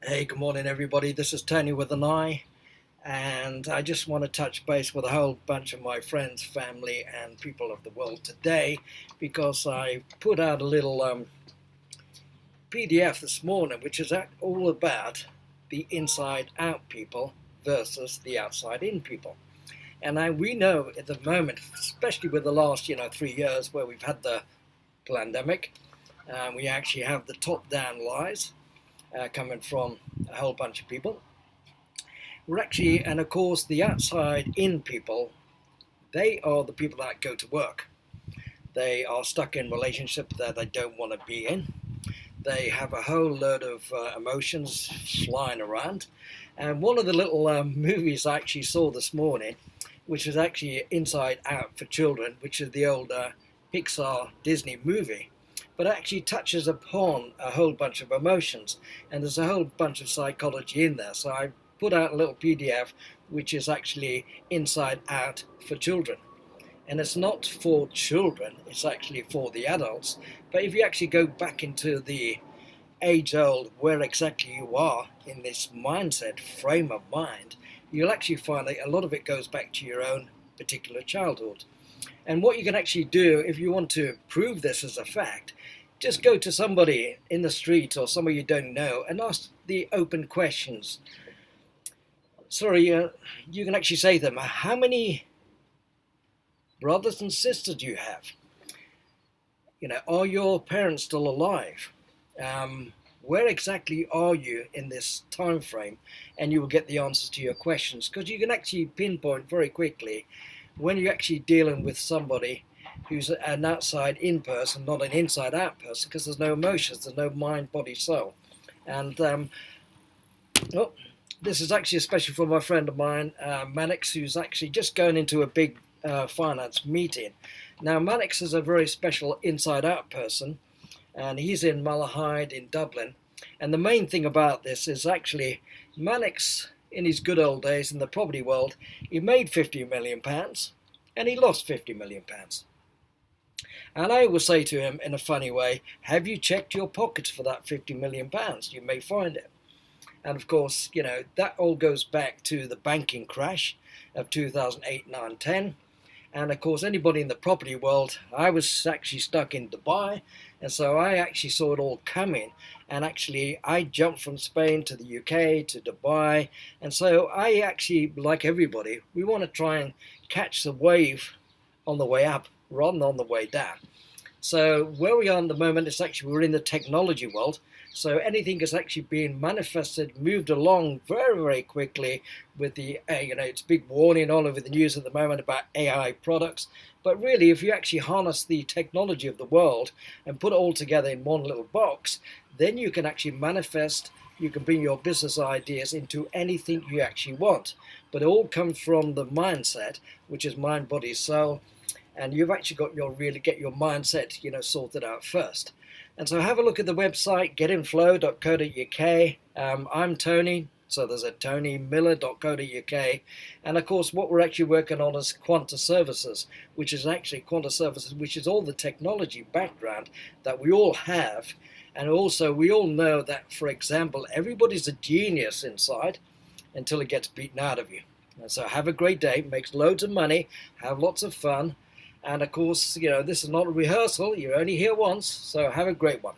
Hey, good morning, everybody. This is Tony with an I, and I just want to touch base with a whole bunch of my friends, family, and people of the world today because I put out a little PDF this morning, which is all about the inside out people versus the outside in people. We know at the moment, especially with the last 3 years where we've had the pandemic, we actually have the top down lies coming from a whole bunch of people. We're actually, and of course, the outside in people, they are the people that go to work. They are stuck in relationships that they don't want to be in. They have a whole load of emotions flying around. And one of the little movies I actually saw this morning, which is actually Inside Out for Children, which is the old Pixar Disney movie, but actually touches upon a whole bunch of emotions. And there's a whole bunch of psychology in there. So I put out a little PDF, which is actually Inside Out for Children. And it's not for children, it's actually for the adults. But if you actually go back into the age old where exactly you are in this mindset, frame of mind, you'll actually find that a lot of it goes back to your own particular childhood. And what you can actually do if you want to prove this as a fact, just go to somebody in the street or somebody you don't know and ask the open questions. Sorry, you can actually say to them, how many brothers and sisters do you have? Are your parents still alive? Where exactly are you in this time frame? And you will get the answers to your questions, because you can actually pinpoint very quickly when you're actually dealing with somebody who's an outside in person, not an inside out person, because there's no emotions, there's no mind, body, soul. And oh, this is actually especially for my friend of mine, Mannix, who's actually just going into a big finance meeting. Now, Mannix is a very special inside out person, and he's in Malahide in Dublin. And the main thing about this is actually Mannix, in his good old days in the property world, he made £50 million and he lost £50 million. And I will say to him in a funny way, have you checked your pockets for that £50 million? You may find it. And of course, that all goes back to the banking crash of 2008, 9, 10. And of course, anybody in the property world, I was actually stuck in Dubai. And so I actually saw it all coming. And actually, I jumped from Spain to the UK to Dubai. And so I actually, like everybody, we want to try and catch the wave on the way up rather than on the way down. So where we are at the moment is actually we're in the technology world. So anything is actually being manifested, moved along very, very quickly with the, it's a big warning all over the news at the moment about AI products. But really, if you actually harness the technology of the world and put it all together in one little box, then you can actually manifest, you can bring your business ideas into anything you actually want. But it all comes from the mindset, which is mind, body, soul. And you've actually got get your mindset, sorted out first. And so have a look at the website, getinflow.co.uk. I'm Tony, so there's a tonymiller.co.uk. And of course, what we're actually working on is Quanta Services, which is all the technology background that we all have. And also, we all know that, for example, everybody's a genius inside until it gets beaten out of you. And so have a great day, make loads of money, have lots of fun. And of course, this is not a rehearsal. You're only here once, so have a great one.